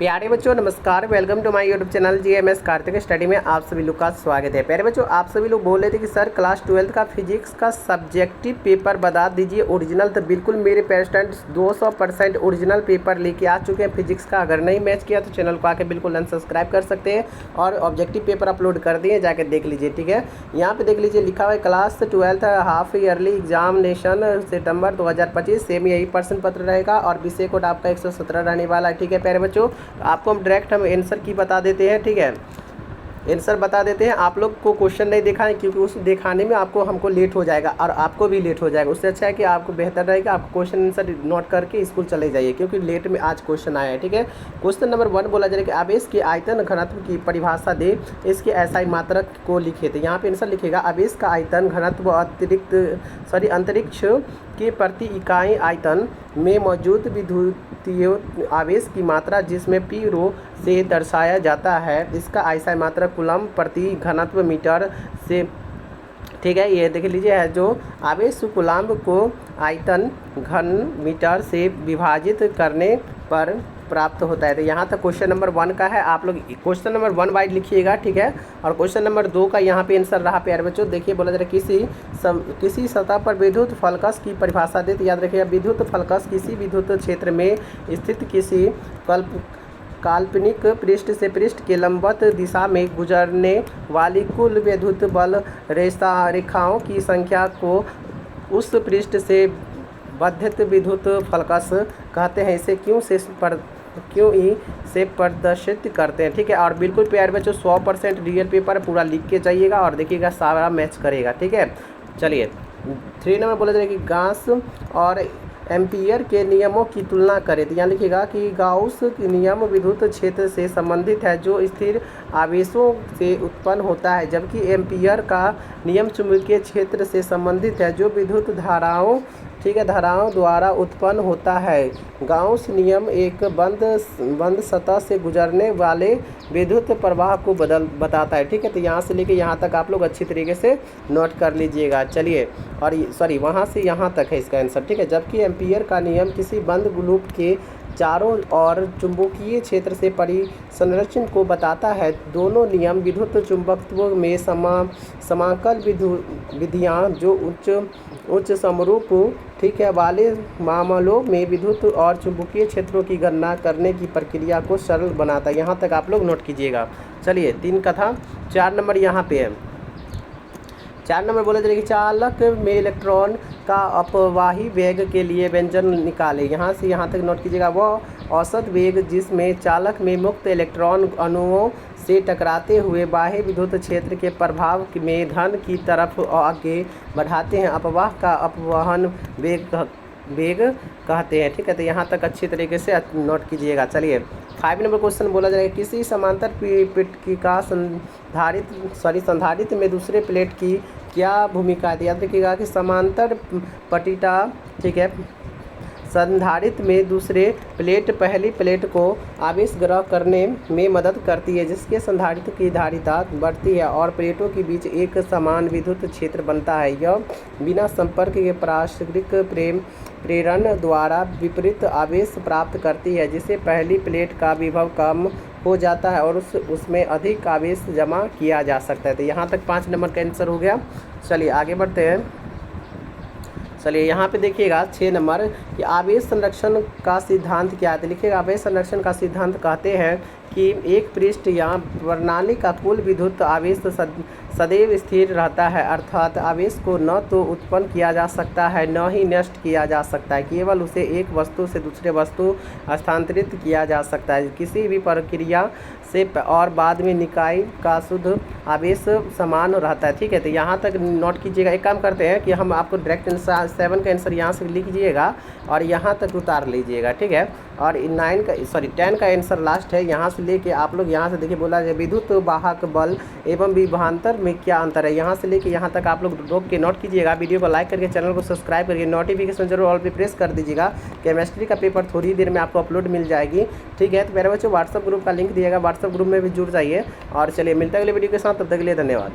प्यारे बच्चों नमस्कार, welcome to my YouTube channel GMS Kartik study में आप सभी लोग का स्वागत है। प्यारे बच्चों, आप सभी लोग बोल रहे थे कि सर क्लास 12 का फिजिक्स का सब्जेक्टिव पेपर बता दीजिए ओरिजिनल। तो बिल्कुल मेरे पेरेंट्स 200% ओरिजिनल पेपर लेके आ चुके हैं फिजिक्स का। अगर नहीं मैच किया तो चैनल को आके बिल्कुल अनसब्सक्राइब कर सकते हैं और ऑब्जेक्टिव पेपर अपलोड कर दिए, जाकर देख लीजिए। ठीक है, यहाँ पे देख लीजिए लिखा हुआ है क्लास 12 हाफ ईयरली एग्जामिनेशन सितंबर 2025 सेम यही प्रश्न पत्र रहेगा और विषय कोड आपका 117 रहने वाला है। ठीक है प्यारे बच्चों, तो आपको हम डायरेक्ट आंसर की बता देते हैं। ठीक है, आंसर बता देते हैं। आप लोग को क्वेश्चन नहीं दिखाएं क्योंकि उस दिखाने में हमको लेट हो जाएगा और आपको भी लेट हो जाएगा। उससे अच्छा है कि आपको बेहतर रहेगा आप क्वेश्चन आंसर नोट करके स्कूल चले जाइए क्योंकि लेट में आज क्वेश्चन आया है। ठीक है, क्वेश्चन नंबर 1 बोला जाए कि आवेश के आयतन घनत्व की परिभाषा दे, इसके एसआई मात्रक को लिखे। तो यहाँ पे आंसर लिखेगा आवेश का आयतन घनत्व अंतरिक्ष के प्रति इकाई आयतन में मौजूद विद्युतीय आवेश की मात्रा जिसमें पी रो से दर्शाया जाता है, इसका एसआई मात्रा कूलम प्रति घनत्व मीटर से। ठीक है, ये देख लीजिए है जो आवेश कूलम को आयतन घन मीटर से विभाजित करने पर प्राप्त होता है। तो यहाँ तक क्वेश्चन नंबर 1 का है। आप लोग क्वेश्चन नंबर 1 वाइड लिखिएगा। ठीक है, और क्वेश्चन नंबर 2 का यहाँ पे आंसर रहा प्यारे बच्चों। देखिए बोला जा रहा है किसी सतह पर विद्युत फलकस की परिभाषा दे। तो याद रखिएगा विद्युत फलकस किसी विद्युत क्षेत्र में स्थित किसी काल्पनिक पृष्ठ से पृष्ठ के लंबवत दिशा में गुजरने वाली कुल विद्युत बल रेखाओं की संख्या को उस पृष्ठ से बद्धित विद्युत फलकस कहते हैं। इसे क्यों ई से प्रदर्शित करते हैं। ठीक है, और बिल्कुल प्यारे बच्चों 100% रियल पेपर पूरा लिख के जाइएगा और देखिएगा सारा मैच करेगा। ठीक है, चलिए 3 नंबर बोला जाए कि गाउस और एम्पियर के नियमों की तुलना करें। तो यहाँ लिखिएगा कि गाउस के नियम विद्युत क्षेत्र से संबंधित है जो स्थिर आवेशों से उत्पन्न होता है, जबकि एम्पियर का नियम चुंबकीय क्षेत्र से संबंधित है जो विद्युत धाराओं धाराओं द्वारा उत्पन्न होता है। गाउस नियम एक बंद सतह से गुजरने वाले विद्युत प्रवाह को बताता है। ठीक है, तो यहाँ से लेके यहाँ तक आप लोग अच्छी तरीके से नोट कर लीजिएगा। चलिए, और सॉरी वहाँ से यहाँ तक है इसका आंसर। ठीक है, जबकि एम्पियर का नियम किसी बंद लूप के चारों ओर चुंबकीय क्षेत्र से परिसंरचना को बताता है। दोनों नियम विद्युत चुंबकत्व में समाकल विधियाँ जो उच्च समरूप ठीक है वाले मामलों में विद्युत और चुंबकीय क्षेत्रों की गणना करने की प्रक्रिया को सरल बनाता है। यहाँ तक आप लोग नोट कीजिएगा। चलिए 3 का था, 4 नंबर यहाँ पे है। 4 नंबर बोला जाए कि चालक में इलेक्ट्रॉन का अपवाही वेग के लिए व्यंजन निकाले। यहाँ से यहाँ तक नोट कीजिएगा। वह औसत वेग जिसमें चालक में मुक्त इलेक्ट्रॉन अणुओं से टकराते हुए बाह्य विद्युत क्षेत्र के प्रभाव में धन की तरफ आगे बढ़ाते हैं, अपवाह का अपवहन वेग कहते हैं। ठीक है, तो यहाँ तक अच्छी तरीके से नोट कीजिएगा। चलिए 5 नंबर क्वेश्चन बोला जाएगा किसी समांतर पट्टी का संधारित्र में दूसरे प्लेट की क्या भूमिका है। याद रखिएगा कि समांतर पट्टिका ठीक है संधारित्र में दूसरे प्लेट पहली प्लेट को आवेश ग्रहण करने में मदद करती है, जिसके संधारित्र की धारिता बढ़ती है और प्लेटों के बीच एक समान विद्युत क्षेत्र बनता है। यह बिना संपर्क के पारस्परिक प्रेरण द्वारा विपरीत आवेश प्राप्त करती है, जिससे पहली प्लेट का विभव कम हो जाता है और उसमें अधिक आवेश जमा किया जा सकता है। तो यहाँ तक 5 नंबर का आंसर हो गया। चलिए आगे बढ़ते हैं। चलिए यहाँ पे देखिएगा 6 नंबर कि आवेश संरक्षण का सिद्धांत क्या है। तो लिखिएगा आवेश संरक्षण का सिद्धांत कहते हैं कि एक पृष्ठ या प्रणाली का कुल विद्युत आवेश सदैव स्थिर रहता है, अर्थात आवेश को न तो उत्पन्न किया जा सकता है न ही नष्ट किया जा सकता है, केवल उसे एक वस्तु से दूसरे वस्तु स्थानांतरित किया जा सकता है किसी भी प्रक्रिया से, और बाद में निकाय का शुद्ध आवेश समान रहता है। ठीक है, तो यहाँ तक नोट कीजिएगा। एक काम करते हैं कि हम आपको डायरेक्ट आंसर 7 का आंसर यहाँ से लीजिएगा और यहाँ तक उतार लीजिएगा। ठीक है, और 10 का आंसर लास्ट है। यहाँ से लेके आप लोग यहाँ से देखिए बोला है विद्युत वाहक बल एवं विभवांतर में क्या अंतर है। यहाँ से लेके यहाँ तक आप लोग रोक के नोट कीजिएगा। वीडियो को लाइक करके चैनल को सब्सक्राइब करके नोटिफिकेशन जरूर ऑल पे प्रेस कर दीजिएगा। केमिस्ट्री का पेपर थोड़ी देर में आपको अपलोड मिल जाएगी। ठीक है, तो मेरे बच्चों व्हाट्सअप ग्रुप का लिंक दिएगा, व्हाट्सअप ग्रुप में भी जुड़ जाइए। और चलिए मिलते हैं अगले वीडियो के साथ, तब तक के लिए धन्यवाद।